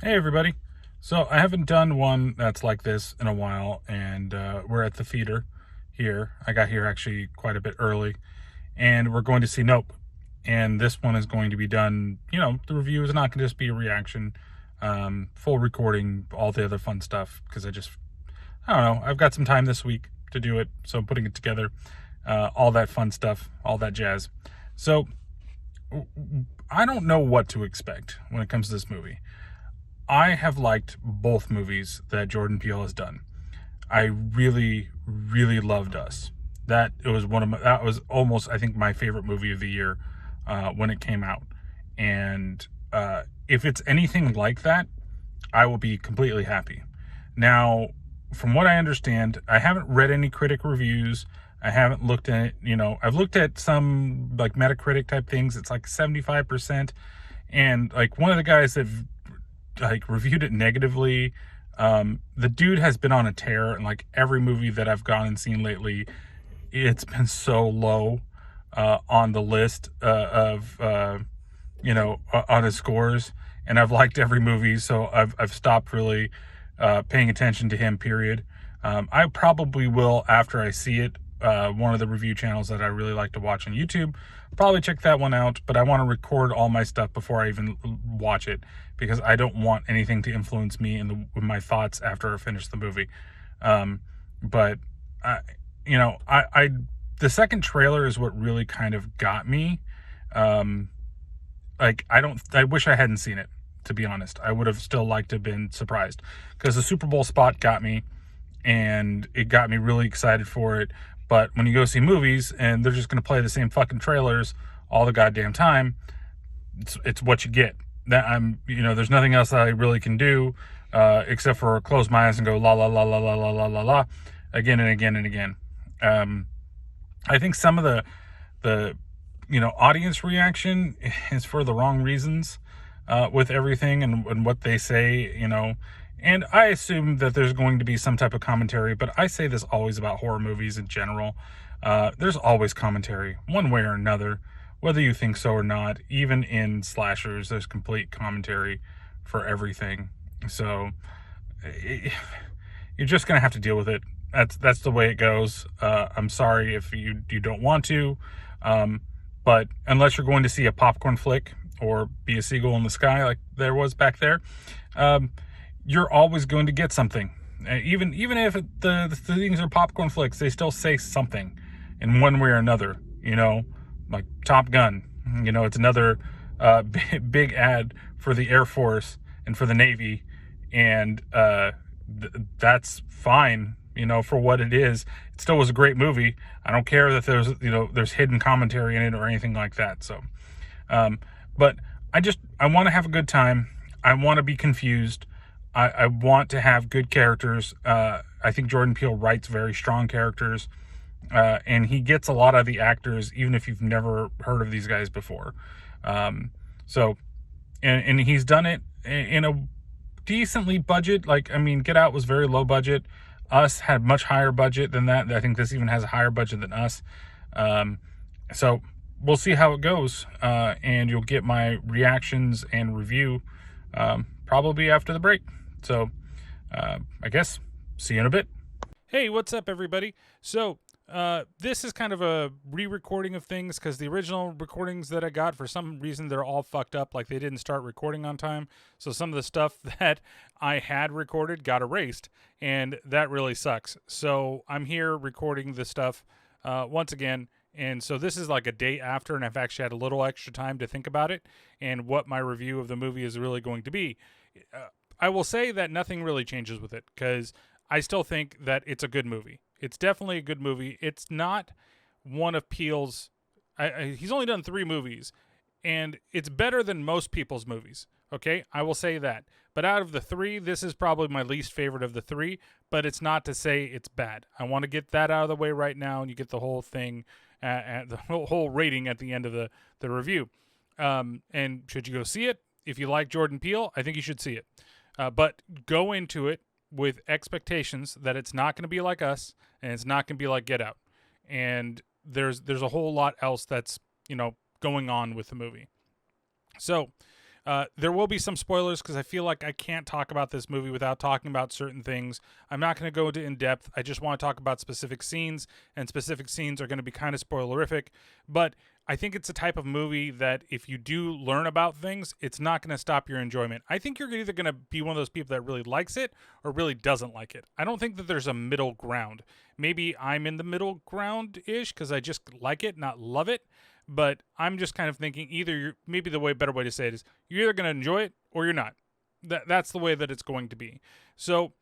Hey everybody. So I haven't done one that's like this in a while, and we're at the theater here. I got here actually quite a bit early, and we're going to see Nope. And this one is going to be done, the review is not going to just be a reaction, full recording, all the other fun stuff, because I don't know, I've got some time this week to do it, so I'm putting it together, all that fun stuff, all that jazz. So I don't know what to expect when it comes to this movie. I have liked both movies that Jordan Peele has done. I really, really loved Us. That was almost, I think, my favorite movie of the year when it came out. And if it's anything like that, I will be completely happy. Now, from what I understand, I haven't read any critic reviews. I haven't looked at, I've looked at some like Metacritic type things. It's like 75%. And like one of the guys that like reviewed it negatively. The dude has been on a tear, and like every movie that I've gone and seen lately, it's been so low on the list of on his scores. And I've liked every movie, so I've stopped really paying attention to him. Period. I probably will after I see it. One of the review channels that I really like to watch on YouTube. Probably check that one out, but I want to record all my stuff before I even watch it because I don't want anything to influence me in my thoughts after I finish the movie. But I the second trailer is what really kind of got me. I wish I hadn't seen it, to be honest. I would have still liked to have been surprised because the Super Bowl spot got me and it got me really excited for it. But when you go see movies and they're just going to play the same fucking trailers all the goddamn time, it's what you get. There's nothing else that I really can do except for close my eyes and go la la la la la la la la la again and again and again. I think some of the audience reaction is for the wrong reasons with everything and what they say, And I assume that there's going to be some type of commentary, but I say this always about horror movies in general. There's always commentary, one way or another, whether you think so or not. Even in slashers, there's complete commentary for everything. So you're just gonna have to deal with it. That's the way it goes. I'm sorry if you don't want to, but unless you're going to see a popcorn flick or be a seagull in the sky like there was back there, you're always going to get something. Even if the things are popcorn flicks, they still say something in one way or another. Like Top Gun. It's another big ad for the Air Force and for the Navy, and that's fine. For what it is, it still was a great movie. I don't care that there's hidden commentary in it or anything like that. So, but I want to have a good time. I want to be confused. I want to have good characters. I think Jordan Peele writes very strong characters, and he gets a lot of the actors, even if you've never heard of these guys before. And he's done it in a decently budget. Get Out was very low budget. Us had much higher budget than that. I think this even has a higher budget than Us. So we'll see how it goes, and you'll get my reactions and review probably after the break. So I guess see you in a bit. Hey, what's up, everybody? So this is kind of a re-recording of things because the original recordings that I got, for some reason, they're all fucked up. Like they didn't start recording on time. So some of the stuff that I had recorded got erased, and that really sucks. So I'm here recording this stuff once again. And so this is like a day after, and I've actually had a little extra time to think about it and what my review of the movie is really going to be. I will say that nothing really changes with it because I still think that it's a good movie. It's definitely a good movie. It's not one of Peele's... he's only done 3 movies, and it's better than most people's movies. Okay, I will say that. But out of the 3, this is probably my least favorite of the 3, but it's not to say it's bad. I want to get that out of the way right now, and you get the whole thing, the whole rating at the end of the review. And should you go see it? If you like Jordan Peele, I think you should see it. But go into it with expectations that it's not going to be like Us, and it's not going to be like Get Out. And there's a whole lot else that's, going on with the movie. So There will be some spoilers because I feel like I can't talk about this movie without talking about certain things. I'm not going to go into in depth. I just want to talk about specific scenes, and specific scenes are going to be kind of spoilerific. But I think it's a type of movie that if you do learn about things, it's not going to stop your enjoyment. I think you're either going to be one of those people that really likes it or really doesn't like it. I don't think that there's a middle ground. Maybe I'm in the middle ground-ish because I just like it, not love it. But I'm just kind of thinking maybe the better way to say it is you're either going to enjoy it or you're not. That's the way that it's going to be. So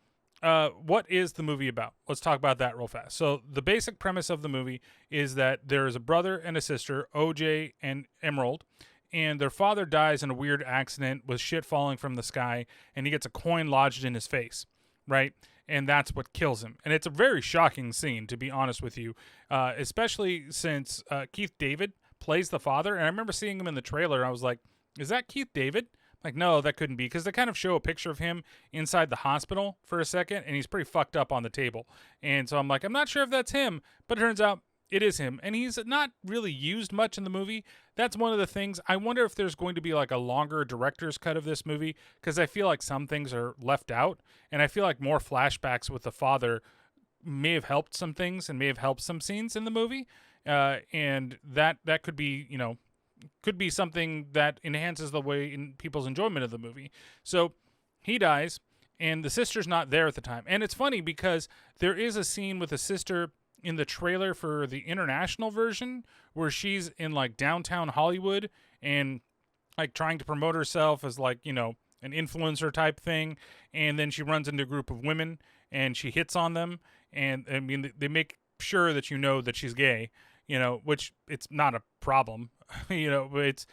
what is the movie about? Let's talk about that real fast. So the basic premise of the movie is that there is a brother and a sister, OJ and Emerald, and their father dies in a weird accident with shit falling from the sky, and he gets a coin lodged in his face, right? And that's what kills him. And it's a very shocking scene, to be honest with you, especially since Keith David plays the father. And I remember seeing him in the trailer. I was like, is that Keith David? Like, no, that couldn't be, because they kind of show a picture of him inside the hospital for a second, and he's pretty fucked up on the table. And so I'm like, I'm not sure if that's him, but it turns out it is him. And he's not really used much in the movie. That's one of the things. I wonder if there's going to be like a longer director's cut of this movie, because I feel like some things are left out, and I feel like more flashbacks with the father may have helped some things and may have helped some scenes in the movie. And that could be, could be something that enhances the way in people's enjoyment of the movie. So he dies, and the sister's not there at the time. And it's funny because there is a scene with the sister in the trailer for the international version where she's in like downtown Hollywood and like trying to promote herself as like, an influencer type thing. And then she runs into a group of women and she hits on them. And I mean, they make sure that that she's gay, which it's not a problem, but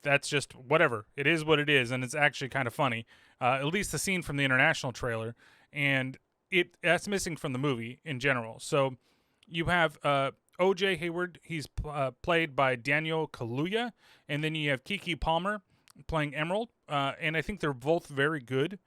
that's just whatever. It is what it is, and it's actually kind of funny. At least the scene from the international trailer, and that's missing from the movie in general. So you have O.J. Hayward. He's played by Daniel Kaluuya, and then you have Keke Palmer playing Emerald, and I think they're both very good.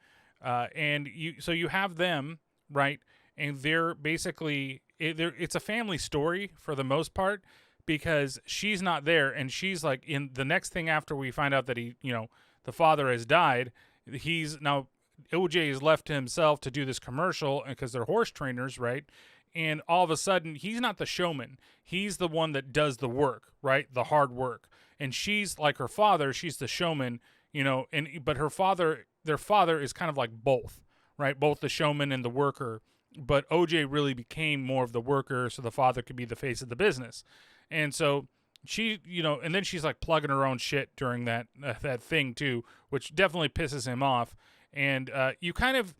And you have them, right, and they're basically. It's a family story for the most part because she's not there, and she's like in the next thing after we find out that the father has died. He's now OJ is left to himself to do this commercial because they're horse trainers, right? And all of a sudden, he's not the showman. He's the one that does the work, right? The hard work. And she's like her father. She's the showman, but their father is kind of like both, right? Both the showman and the worker. But OJ really became more of the worker, so the father could be the face of the business. And so she, and then she's like plugging her own shit during that thing too, which definitely pisses him off. And you kind of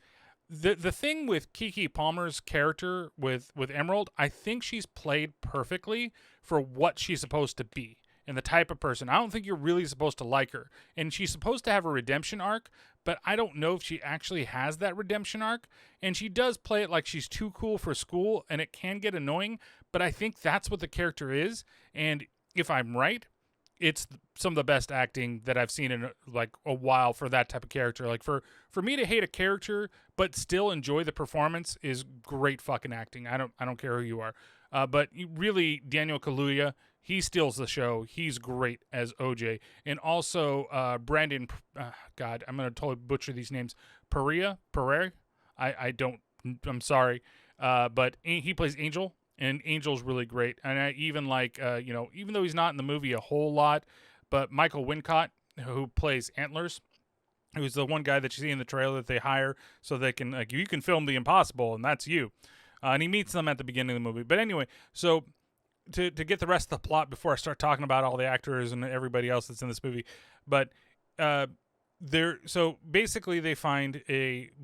the thing with Keke Palmer's character with Emerald, I think she's played perfectly for what she's supposed to be and the type of person. I don't think you're really supposed to like her. And she's supposed to have a redemption arc, but I don't know if she actually has that redemption arc. And she does play it like she's too cool for school, and it can get annoying, but I think that's what the character is. And if I'm right, it's some of the best acting that I've seen in like a while for that type of character. Like for me to hate a character but still enjoy the performance is great fucking acting. I don't care who you are. But really, Daniel Kaluuya, he steals the show. He's great as OJ. And also Brandon, God, I'm going to totally butcher these names. Pereira? I'm sorry. But he plays Angel, and Angel's really great. And I even like, even though he's not in the movie a whole lot, but Michael Wincott, who plays Antlers, who's the one guy that you see in the trailer that they hire so they can, like, you can film the impossible, and that's you. And he meets them at the beginning of the movie. But anyway, so to get the rest of the plot before I start talking about all the actors and everybody else that's in this movie, but so basically they find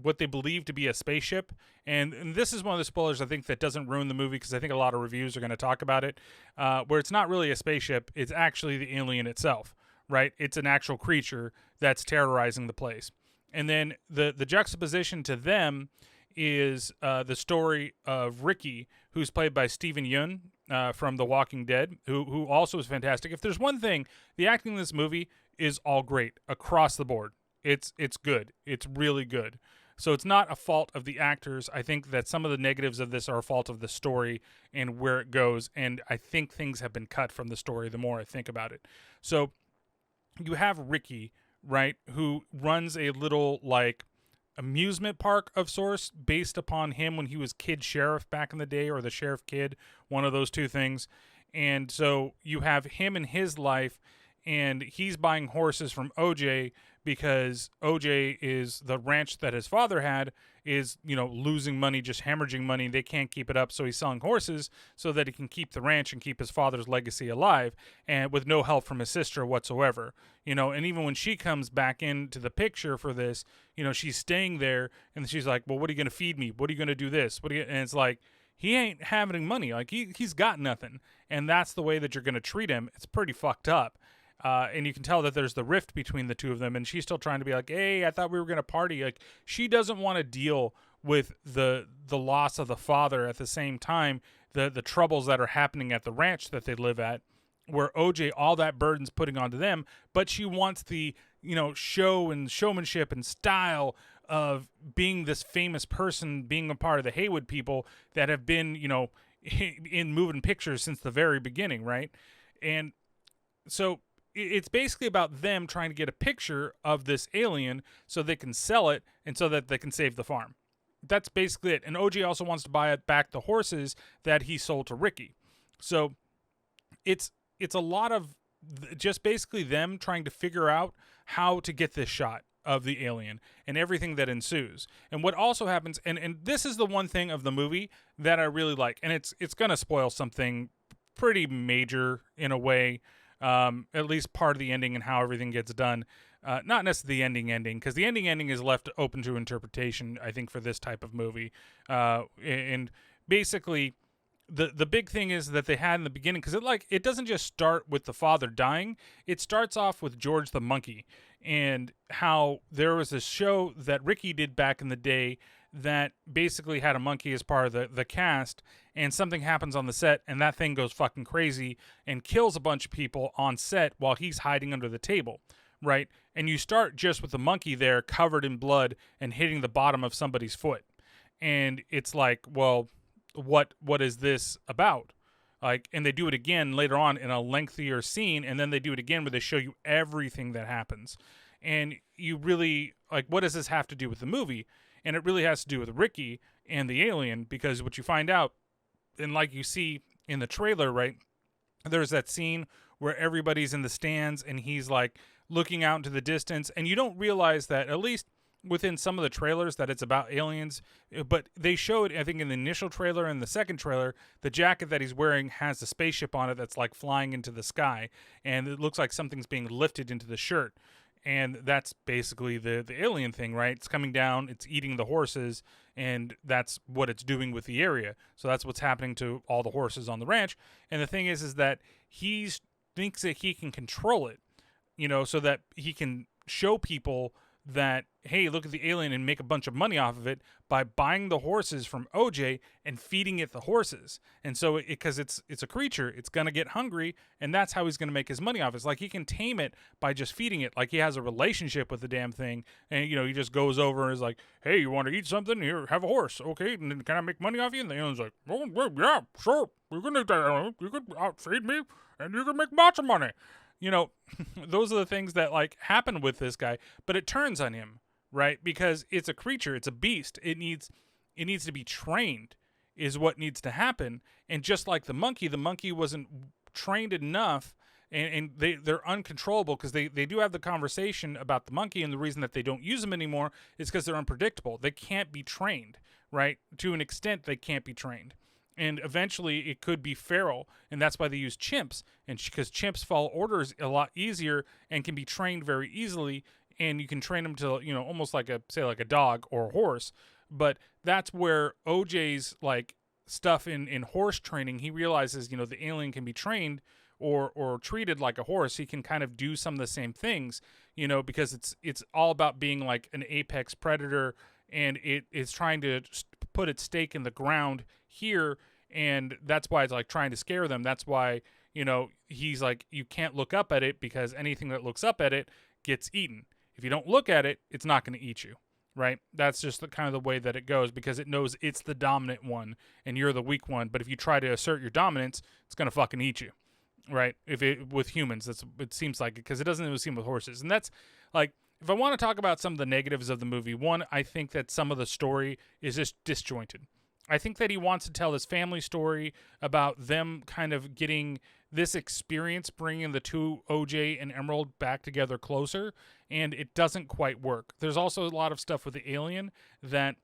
what they believe to be a spaceship, and this is one of the spoilers I think that doesn't ruin the movie, because I think a lot of reviews are going to talk about it, where it's not really a spaceship, it's actually the alien itself, right? It's an actual creature that's terrorizing the place. And then the juxtaposition to them is the story of Ricky, who's played by Steven Yeun from The Walking Dead, who also is fantastic. If there's one thing, the acting in this movie is all great across the board. It's good. It's really good. So it's not a fault of the actors. I think that some of the negatives of this are a fault of the story and where it goes, and I think things have been cut from the story the more I think about it. So you have Ricky, right, who runs a little like amusement park of sorts based upon him when he was kid sheriff back in the day, or the sheriff kid, one of those two things. And so you have him in his life, and he's buying horses from OJ because OJ is the ranch that his father had is, losing money, just hemorrhaging money. They can't keep it up. So he's selling horses so that he can keep the ranch and keep his father's legacy alive, and with no help from his sister whatsoever. And even when she comes back into the picture for this, she's staying there, and she's like, well, what are you going to feed me? What are you going to do this? And it's like, he ain't having money. Like he's got nothing. And that's the way that you're going to treat him. It's pretty fucked up. And you can tell that there's the rift between the two of them, and she's still trying to be like, hey, I thought we were going to party. Like, she doesn't want to deal with the loss of the father, at the same time, the troubles that are happening at the ranch that they live at, where OJ, all that burden's putting onto them, but she wants the, show and showmanship and style of being this famous person, being a part of the Haywood people that have been, in moving pictures since the very beginning, right? And so it's basically about them trying to get a picture of this alien so they can sell it and so that they can save the farm. That's basically it. And OJ also wants to buy back the horses that he sold to Ricky. So it's a lot of just basically them trying to figure out how to get this shot of the alien and everything that ensues. And what also happens, and this is the one thing of the movie that I really like, and it's going to spoil something pretty major in a way, at least part of the ending and how everything gets done. Not necessarily the ending, because the ending is left open to interpretation, I think, for this type of movie. And basically, the big thing is that they had in the beginning, because it doesn't just start with the father dying. It starts off with George the monkey, and how there was a show that Ricky did back in the day that basically had a monkey as part of the cast, and something happens on the set, and that thing goes fucking crazy and kills a bunch of people on set while he's hiding under the table, right? And you start just with the monkey there covered in blood and hitting the bottom of somebody's foot. And it's like, well, what is this about? Like, and they do it again later on in a lengthier scene, and then they do it again where they show you everything that happens. And you really, like, what does this have to do with the movie? And it really has to do with Ricky and the alien, because what you find out, and like you see in the trailer, right, there's that scene where everybody's in the stands and he's like looking out into the distance, and you don't realize that, at least within some of the trailers, that it's about aliens. But they showed, I think in the initial trailer and the second trailer, the jacket that he's wearing has a spaceship on it that's like flying into the sky, and it looks like something's being lifted into the shirt. And that's basically the alien thing, right? It's coming down, it's eating the horses, and that's what it's doing with the area. So that's what's happening to all the horses on the ranch. And the thing is that he thinks that he can control it, so that he can show people that, hey, look at the alien, and make a bunch of money off of it by buying the horses from OJ and feeding it the horses. And so because it's a creature, it's going to get hungry, and that's how he's going to make his money off it. It's like he can tame it by just feeding it. Like he has a relationship with the damn thing, and he just goes over and is like, hey, you want to eat something? Here, have a horse. Okay, and can I make money off you? And the alien's like, oh, well, yeah, sure. You can eat that. You can feed me, and you can make lots of money. Those are the things that like happen with this guy, but it turns on him, right? Because it's a creature, it's a beast. It needs to be trained, is what needs to happen. And just like the monkey wasn't trained enough, and they're uncontrollable, because they do have the conversation about the monkey, and the reason that they don't use them anymore is because they're unpredictable. They can't be trained, right? To an extent, they can't be trained. And eventually it could be feral, and that's why they use chimps. And because chimps follow orders a lot easier and can be trained very easily, and you can train them to, almost like a dog or a horse. But that's where OJ's like stuff in horse training, he realizes, the alien can be trained or treated like a horse. He can kind of do some of the same things, because it's all about being like an apex predator, and it is trying to put its stake in the ground here, and that's why it's like trying to scare them. That's why, he's like, you can't look up at it, because anything that looks up at it gets eaten. If you don't look at it, it's not going to eat you, right? That's just the kind of the way that it goes, because it knows it's the dominant one and you're the weak one. But if you try to assert your dominance, it's going to fucking eat you. right? If it with humans, it seems like it, because it doesn't even seem with horses, and that's like. If I want to talk about some of the negatives of the movie, one, I think that some of the story is just disjointed. I think that he wants to tell this family story about them kind of getting this experience, bringing the two, OJ and Emerald, back together closer, and it doesn't quite work. There's also a lot of stuff with the alien that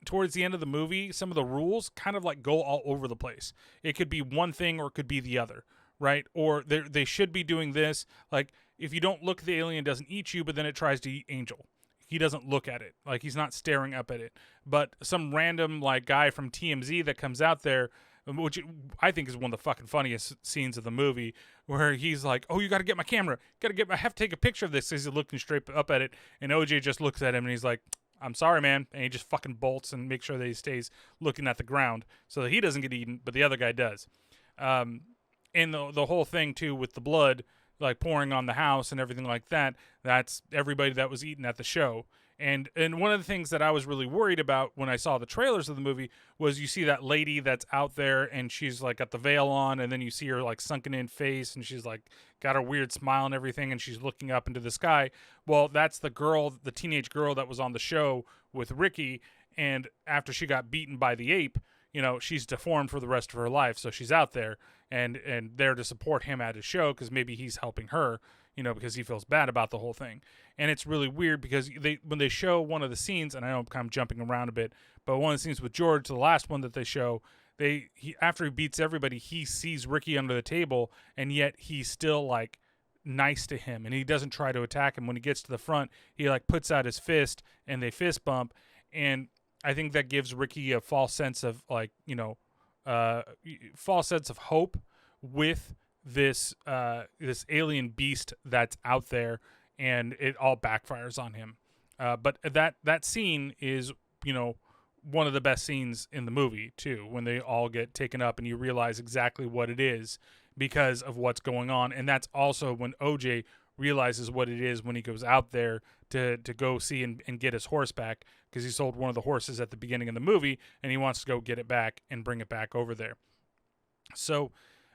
towards the end of the movie, some of the rules kind of like go all over the place. It could be one thing or it could be the other, right? Or they should be doing this. Like, if you don't look, the alien doesn't eat you, but then it tries to eat Angel. He doesn't look at it. Like, he's not staring up at it. But some random, like, guy from TMZ that comes out there, which I think is one of the fucking funniest scenes of the movie, where he's like, oh, you got to get my camera. I have to take a picture of this. He's looking straight up at it. And OJ just looks at him and he's like, I'm sorry, man. And he just fucking bolts and makes sure that he stays looking at the ground so that he doesn't get eaten, but the other guy does. And the whole thing, too, with the blood, like, pouring on the house and everything like that, that's everybody that was eaten at the show. And one of the things that I was really worried about when I saw the trailers of the movie was you see that lady that's out there and she's like got the veil on, and then you see her like sunken in face and she's like got her weird smile and everything, and she's looking up into the sky. Well, that's the girl, the teenage girl that was on the show with Ricky, and after she got beaten by the ape, you know, she's deformed for the rest of her life, so she's out there and there to support him at his show because maybe he's helping her, you know, because he feels bad about the whole thing. And it's really weird because when they show one of the scenes, and I know I'm kind of jumping around a bit, but one of the scenes with George, the last one that they show, after he beats everybody, he sees Ricky under the table, and yet he's still like nice to him, and he doesn't try to attack him. When he gets to the front, he like puts out his fist and they fist bump, and I think that gives Ricky a false sense of like, you know, false sense of hope with this alien beast that's out there, and it all backfires on him. But that scene is, you know, one of the best scenes in the movie too, when they all get taken up and you realize exactly what it is because of what's going on. And that's also when OJ realizes what it is when he goes out there to go see and get his horse back, because he sold one of the horses at the beginning of the movie and he wants to go get it back and bring it back over there. So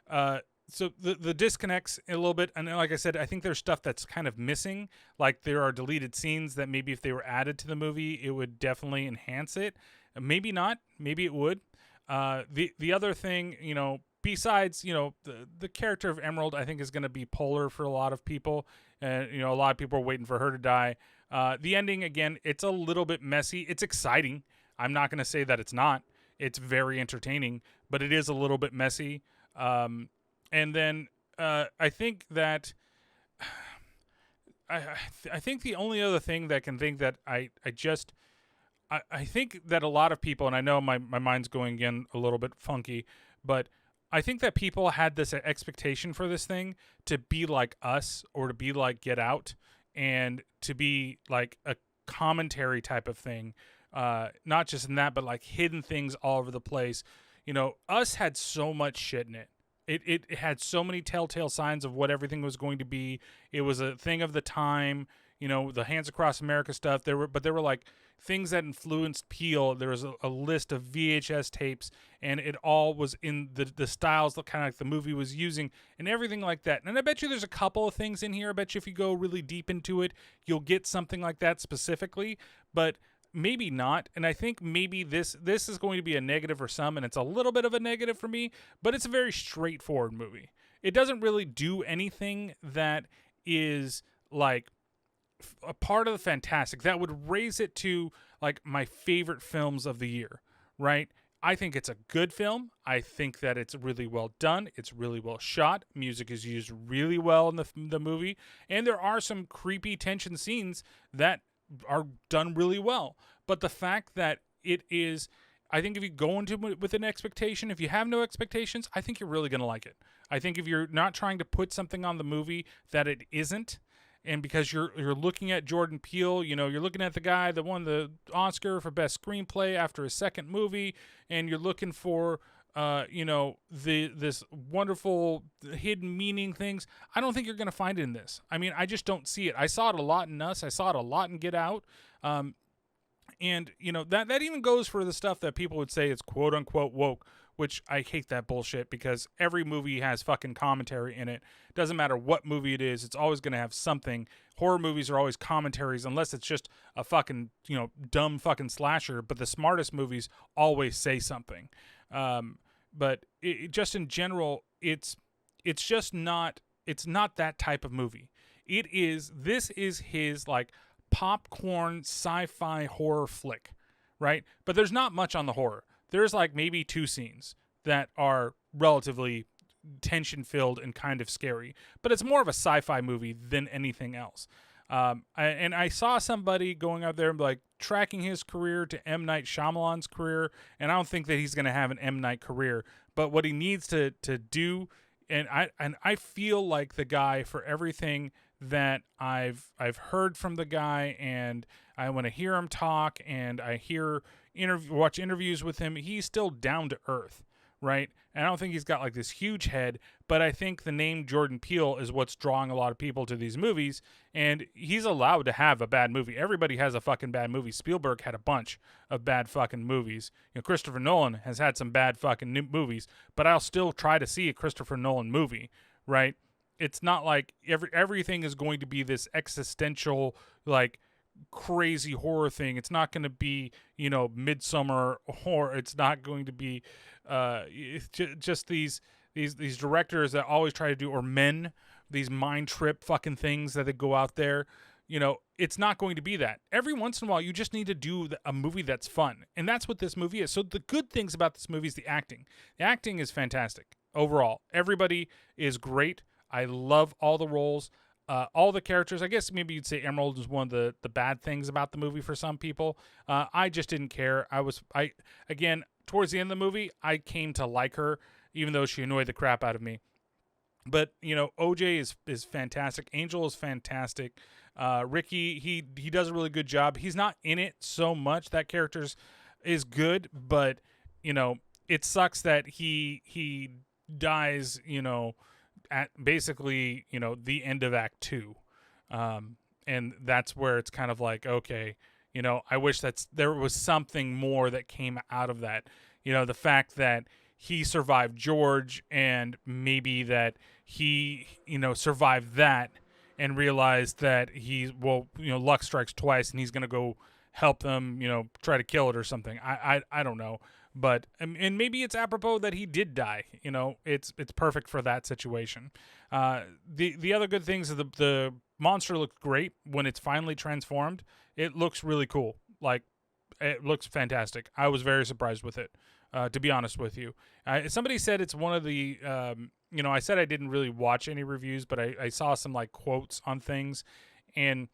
the disconnects a little bit, and like I said, I think there's stuff that's kind of missing. Like, there are deleted scenes that maybe if they were added to the movie, it would definitely enhance it. Maybe not. Maybe it would. The other thing, you know, besides, you know, the character of Emerald, I think is going to be polar for a lot of people. You know, a lot of people are waiting for her to die. The ending, again, it's a little bit messy. It's exciting. I'm not going to say that it's not. It's very entertaining, but it is a little bit messy. And then I think that I think the only other thing that can think that I think that a lot of people, and I know my mind's going again a little bit funky, but I think that people had this expectation for this thing to be like Us, or to be like Get Out, and to be like a commentary type of thing. Not just in that, but like hidden things all over the place. You know, Us had so much shit in it. It had so many telltale signs of what everything was going to be. It was a thing of the time, you know, the Hands Across America stuff. There were like things that influenced Peele. There was a list of VHS tapes, and it all was in the styles that kind of like the movie was using and everything like that. And I bet you there's a couple of things in here. I bet you if you go really deep into it, you'll get something like that specifically, but maybe not. And I think maybe this is going to be a negative for some, and it's a little bit of a negative for me, but it's a very straightforward movie. It doesn't really do anything that is like a part of the fantastic that would raise it to like my favorite films of the year, right? I think it's a good film. I think that it's really well done. It's really well shot. Music is used really well in the movie, and there are some creepy tension scenes that are done really well. But the fact that it is, I think if you go into it with an expectation, if you have no expectations, I think you're really going to like it. I think if you're not trying to put something on the movie that it isn't, and because you're looking at Jordan Peele, you know, you're looking at the guy that won the Oscar for Best Screenplay after his second movie, and you're looking for you know, this wonderful hidden meaning things, I don't think you're going to find it in this. I mean, I just don't see it. I saw it a lot in Us. I saw it a lot in Get Out. And, you know, that even goes for the stuff that people would say is quote unquote woke, which I hate that bullshit because every movie has fucking commentary in it. Doesn't matter what movie it is, it's always going to have something. Horror movies are always commentaries unless it's just a fucking, dumb fucking slasher, but the smartest movies always say something. But just in general, it's just not, it's not that type of movie. This is his like popcorn sci-fi horror flick, right? But there's not much on the horror. There's like maybe 2 scenes that are relatively tension filled and kind of scary, but it's more of a sci-fi movie than anything else. And I saw somebody going out there like tracking his career to M. Night Shyamalan's career, and I don't think that he's going to have an M. Night career, but what he needs to do, and I feel like the guy, for everything that I've heard from the guy, and I want to hear him talk, and I watch interviews with him, he's still down to earth, right? And I don't think he's got like this huge head, but I think the name Jordan Peele is what's drawing a lot of people to these movies, and he's allowed to have a bad movie. Everybody has a fucking bad movie. Spielberg had a bunch of bad fucking movies. Christopher Nolan has had some bad fucking movies, but I'll still try to see a Christopher Nolan movie, right? It's not like everything is going to be this existential, like, crazy horror thing. It's not going to be, Midsummer horror. It's not going to be just these directors that always try to do, or men, these mind trip fucking things that they go out there. It's not going to be that. Every once in a while, you just need to do a movie that's fun. And that's what this movie is. So the good things about this movie is the acting. The acting is fantastic overall. Everybody is great. I love all the roles, all the characters. I guess maybe you'd say Emerald is one of the bad things about the movie for some people. I just didn't care. Again, towards the end of the movie, I came to like her, even though she annoyed the crap out of me. But, OJ is fantastic. Angel is fantastic. Ricky, he does a really good job. He's not in it so much. That character is good, but, it sucks that he dies, at basically, the end of Act 2. And that's where it's kind of like, okay, I wish there was something more that came out of that. The fact that he survived George, and maybe that he, survived that and realized that luck strikes twice and he's going to go help them, try to kill it or something. I don't know. But, and maybe it's apropos that he did die. It's perfect for that situation. The other good things is the monster looks great when it's finally transformed. It looks really cool. Like, it looks fantastic. I was very surprised with it, to be honest with you. Somebody said it's one of the, I said I didn't really watch any reviews, but I saw some like quotes on things, and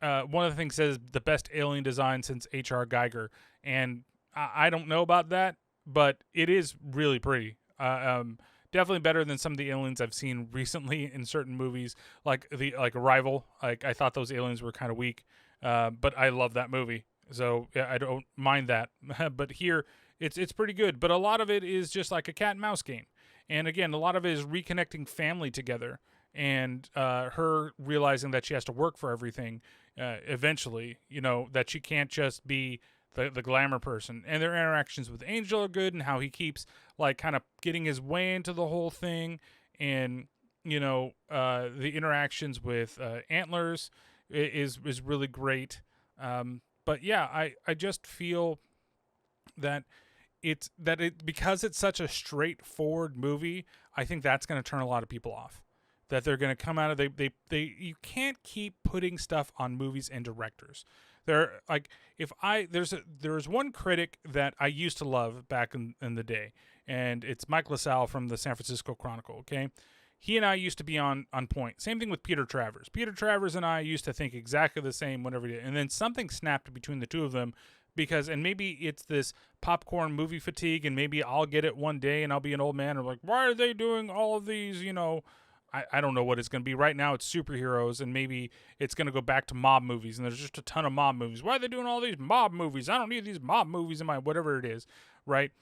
one of the things says the best alien design since H.R. Geiger, and I don't know about that, but it is really pretty. Definitely better than some of the aliens I've seen recently in certain movies, like Arrival. Like, I thought those aliens were kind of weak, but I love that movie, so yeah, I don't mind that. But here, it's pretty good. But a lot of it is just like a cat and mouse game, and again, a lot of it is reconnecting family together, and her realizing that she has to work for everything eventually. That she can't just be the glamour person, and their interactions with Angel are good, and how he keeps like kind of getting his way into the whole thing, and the interactions with Antlers is really great. But yeah, I just feel that because it's such a straightforward movie, I think that's going to turn a lot of people off. That they're going to come out of you can't keep putting stuff on movies and directors. There's one critic that I used to love back in the day, and it's Mike LaSalle from the San Francisco Chronicle. Okay, he and I used to be on point. Same thing with Peter Travers. Peter Travers and I used to think exactly the same whenever he did, and then something snapped between the two of them. And maybe it's this popcorn movie fatigue, and maybe I'll get it one day and I'll be an old man and like, why are they doing all of these, I don't know what it's going to be. Right now it's superheroes, and maybe it's going to go back to mob movies, and there's just a ton of mob movies. Why are they doing all these mob movies? I don't need these mob movies in my whatever it is, right?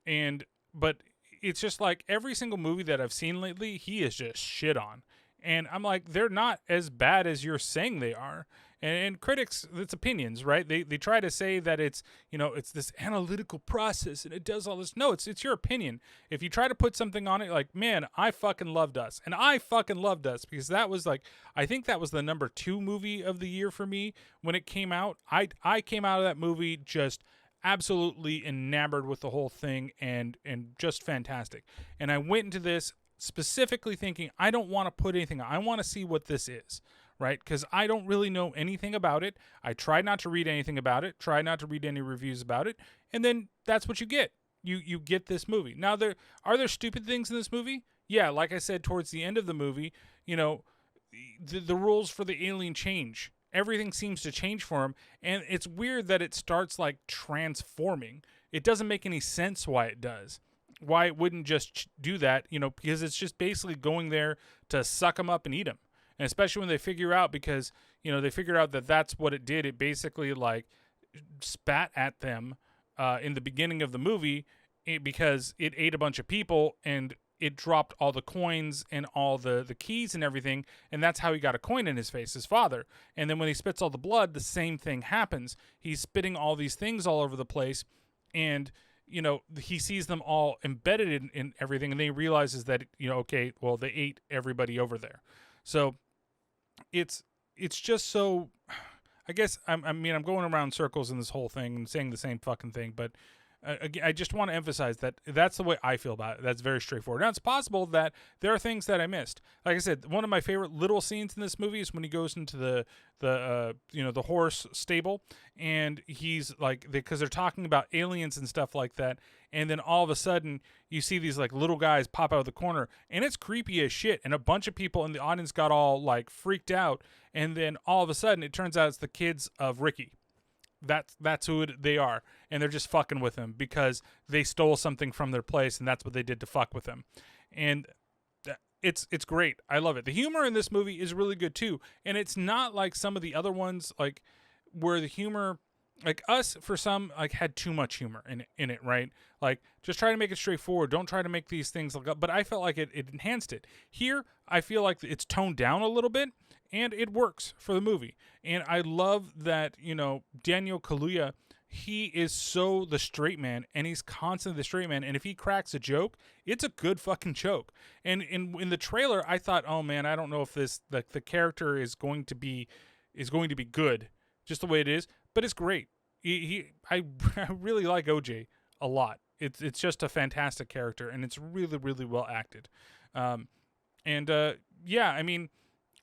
But it's just like every single movie that I've seen lately, he is just shit on. And I'm like, they're not as bad as you're saying they are. And critics, it's opinions, right? They try to say that it's, it's this analytical process and it does all this. No, it's your opinion. If you try to put something on it, like, man, I fucking loved Us, and I fucking loved Us because that was like, I think that was the number 2 movie of the year for me when it came out. I came out of that movie just absolutely enamored with the whole thing and just fantastic. And I went into this specifically thinking, I don't want to put anything on. I want to see what this is, right? Because I don't really know anything about it. I tried not to read anything about it, tried not to read any reviews about it, and then that's what you get. You get this movie. Now, are there stupid things in this movie? Yeah, like I said, towards the end of the movie, the rules for the alien change. Everything seems to change for him, and it's weird that it starts like transforming. It doesn't make any sense why it does. Why it wouldn't just do that, because it's just basically going there to suck him up and eat him. And especially when they figure out, because, they figure out that that's what it did. It basically like spat at them in the beginning of the movie because it ate a bunch of people and it dropped all the coins and all the keys and everything, and that's how he got a coin in his face, his father. And then when he spits all the blood, the same thing happens. He's spitting all these things all over the place, and he sees them all embedded in everything, and then he realizes that, okay, well, they ate everybody over there. So it's just so, I guess, I'm going around circles in this whole thing and saying the same fucking thing, but I just want to emphasize that that's the way I feel about it. That's very straightforward. Now, it's possible that there are things that I missed. Like I said, one of my favorite little scenes in this movie is when he goes into the horse stable, and he's like, because they're talking about aliens and stuff like that, and then all of a sudden you see these like little guys pop out of the corner, and it's creepy as shit, and a bunch of people in the audience got all like freaked out, and then all of a sudden it turns out it's the kids of Ricky. That's who they are, and they're just fucking with him because they stole something from their place, and that's what they did to fuck with him. And it's great. I love it. The humor in this movie is really good too, and it's not like some of the other ones, like where the humor, like Us, for some, like had too much humor in it, right? Like, just try to make it straightforward. Don't try to make these things like, but I felt like it enhanced it. Here, I feel like it's toned down a little bit, and it works for the movie. And I love that, Daniel Kaluuya, he is so the straight man, and he's constantly the straight man. And if he cracks a joke, it's a good fucking joke. And in the trailer, I thought, oh man, I don't know if the character is going to be good, just the way it is. But it's great. I really like OJ a lot. It's just a fantastic character, and it's really, really well acted.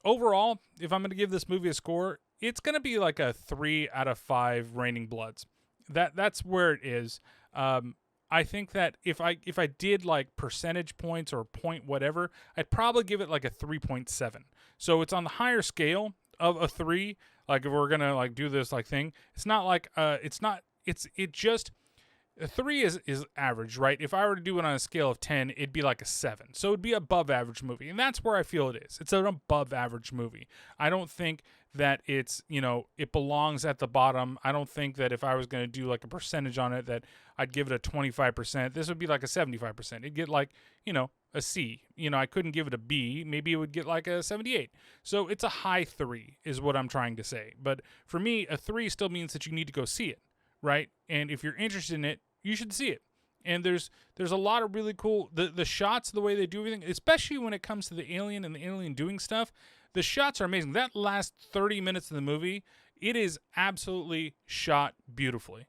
Overall, if I'm going to give this movie a score, it's going to be like a 3 out of 5 Raining Bloods. That's where it is. I think that if I did like percentage points or point whatever, I'd probably give it like a 3.7. So it's on the higher scale of a 3. Like, if we're gonna like do this like thing, it's not like a 3 is average, right? If I were to do it on a scale of 10, it'd be like a 7. So it'd be above average movie. And that's where I feel it is. It's an above average movie. I don't think that it's, it belongs at the bottom. I don't think that if I was going to do like a percentage on it, that I'd give it a 25%. This would be like a 75%. It'd get like, a C. I couldn't give it a B. Maybe it would get like a 78. So it's a high 3 is what I'm trying to say. But for me, a 3 still means that you need to go see it, right? And if you're interested in it, you should see it. And there's a lot of really cool, the shots, the way they do everything, especially when it comes to the alien and the alien doing stuff, the shots are amazing. That last 30 minutes of the movie, it is absolutely shot beautifully.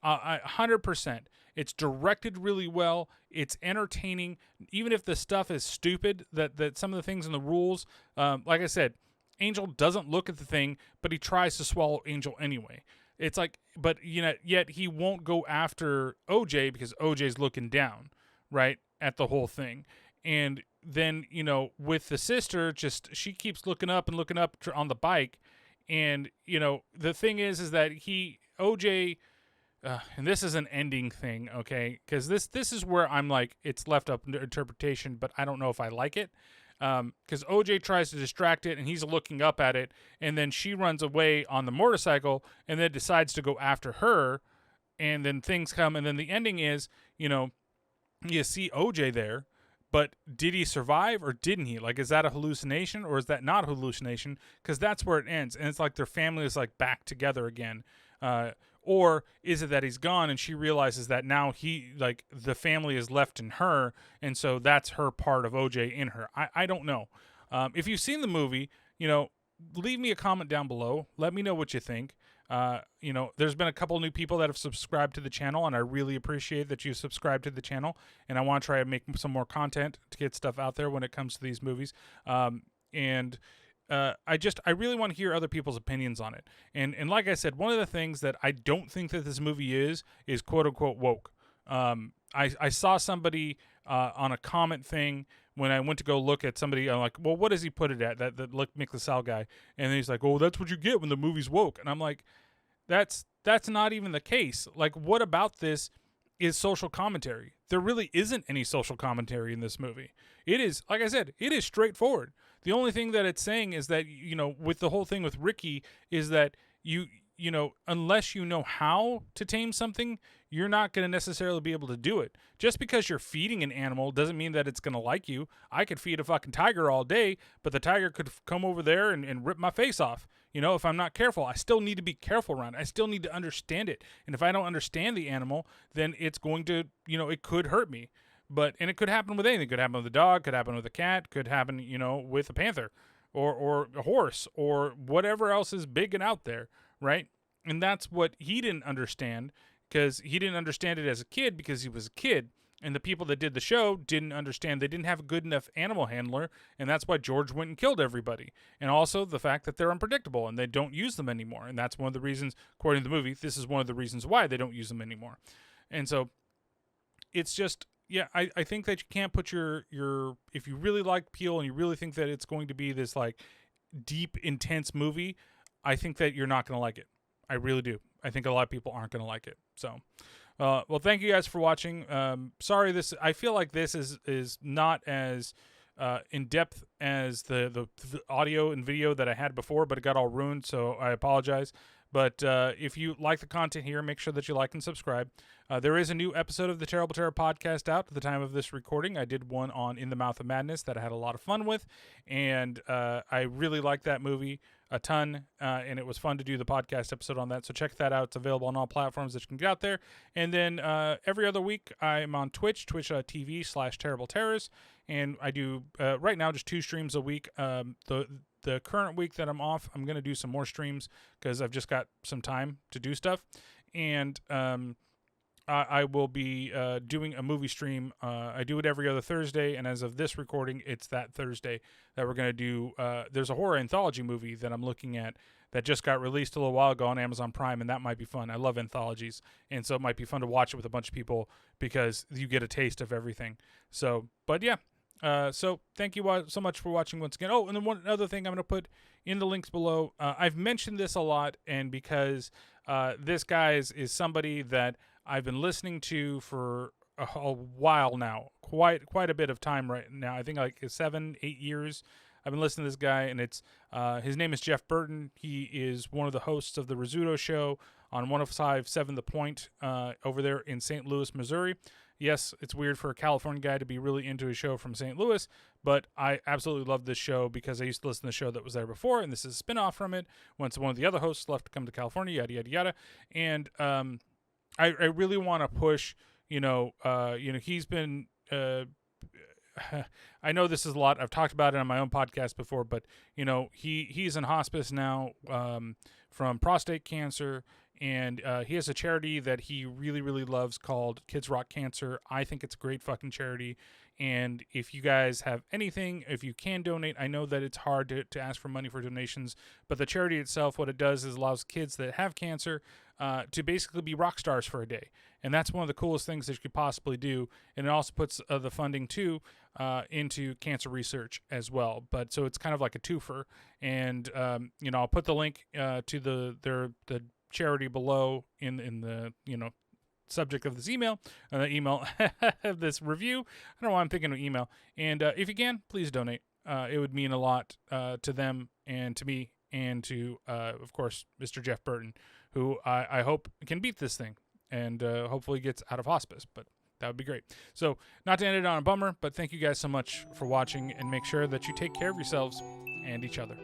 100%. It's directed really well. It's entertaining. Even if the stuff is stupid, that some of the things in the rules, like I said, Angel doesn't look at the thing, but he tries to swallow Angel anyway. It's like, but yet he won't go after OJ because OJ's looking down, right, at the whole thing. And then, with the sister, just she keeps looking up on the bike. And, the thing is that OJ, and this is an ending thing, okay? Because this is where I'm like, it's left up to interpretation, but I don't know if I like it. Because OJ tries to distract it, and he's looking up at it, and then she runs away on the motorcycle, and then decides to go after her, and then things come, and then the ending is, you see OJ there, But did he survive or didn't he? Like, is that a hallucination or is that not a hallucination? Because that's where it ends. And it's like their family is like back together again. Or is it that he's gone and she realizes that now like the family is left in her. And so that's her part of OJ in her. I don't know. If you've seen the movie, leave me a comment down below. Let me know what you think. There's been a couple new people that have subscribed to the channel, and I really appreciate that you subscribe to the channel. And I want to try to make some more content to get stuff out there when it comes to these movies. I really want to hear other people's opinions on it. And like I said, one of the things that I don't think that this movie is quote unquote woke. I saw somebody on a comment thing when I went to go look at somebody. I'm like, well, what does he put it at? That Mick LaSalle guy, and then he's like, oh, that's what you get when the movie's woke. And I'm like, that's not even the case. Like, what about this is social commentary? There really isn't any social commentary in this movie. It is, like I said, it is straightforward. The only thing that it's saying is that, with the whole thing with Ricky, is that unless you know how to tame something, you're not going to necessarily be able to do it. Just because you're feeding an animal doesn't mean that it's going to like you. I could feed a fucking tiger all day, but the tiger could come over there and rip my face off. If I'm not careful, I still need to be careful around it. I still need to understand it. And if I don't understand the animal, then it's going to, it could hurt me. And it could happen with anything. It could happen with a dog, could happen with a cat, could happen, with a panther or a horse or whatever else is big and out there, right? And that's what he didn't understand, because he didn't understand it as a kid because he was a kid. And the people that did the show didn't understand. They didn't have a good enough animal handler, and that's why George went and killed everybody. And also the fact that they're unpredictable and they don't use them anymore. And that's one of the reasons, according to the movie, this is one of the reasons why they don't use them anymore. And so it's just, yeah, I think that you can't put your if you really like Peele and you really think that it's going to be this like deep, intense movie, I think that you're not going to like it. I really do. I think a lot of people aren't going to like it. So, well, thank you guys for watching. Sorry, I feel like this is not as in depth as the audio and video that I had before, but it got all ruined, so I apologize. But if you like the content here, make sure that you like and subscribe. There is a new episode of the Terrible Terror podcast out at the time of this recording. I did one on In the Mouth of Madness that I had a lot of fun with, and I really liked that movie a ton, and it was fun to do the podcast episode on that. So check that out. It's available on all platforms that you can get out there. And then every other week, I'm on Twitch, twitch.tv/Terrible Terrors, and I do right now just 2 streams a week. The current week that I'm off, I'm going to do some more streams because I've just got some time to do stuff. And I will be doing a movie stream. I do it every other Thursday, and as of this recording, it's that Thursday that we're going to do. There's a horror anthology movie that I'm looking at that just got released a little while ago on Amazon Prime, and that might be fun. I love anthologies, and so it might be fun to watch it with a bunch of people because you get a taste of everything. So, but yeah. So thank you so much for watching once again. Oh, and then one other thing I'm going to put in the links below. I've mentioned this a lot, and because this guy is somebody that I've been listening to for a while now, quite a bit of time right now. I think like 7-8 years I've been listening to this guy, and it's his name is Jeff Burton. He is one of the hosts of the Rizzuto Show on 105.7 The Point over there in St. Louis, Missouri. Yes, it's weird for a California guy to be really into a show from St. Louis, but I absolutely love this show because I used to listen to the show that was there before, and this is a spinoff from it. Once one of the other hosts left to come to California, yada yada yada, and I really want to push. He's been. I know this is a lot. I've talked about it on my own podcast before, but he's in hospice now from prostate cancer. And he has a charity that he really, really loves called Kids Rock Cancer. I think it's a great fucking charity. And if you guys have anything, if you can donate, I know that it's hard to ask for money for donations. But the charity itself, what it does is allows kids that have cancer to basically be rock stars for a day. And that's one of the coolest things that you could possibly do. And it also puts the funding, too, into cancer research as well. But so it's kind of like a twofer. And, I'll put the link to the charity below in the subject of this email, of this review. I don't know why I'm thinking of email. And if you can, please donate. It would mean a lot to them and to me and to of course Mr. Jeff Burton, who I hope can beat this thing and hopefully gets out of hospice. But That would be great. So, not to end it on a bummer, but thank you guys so much for watching, and make sure that you take care of yourselves and each other.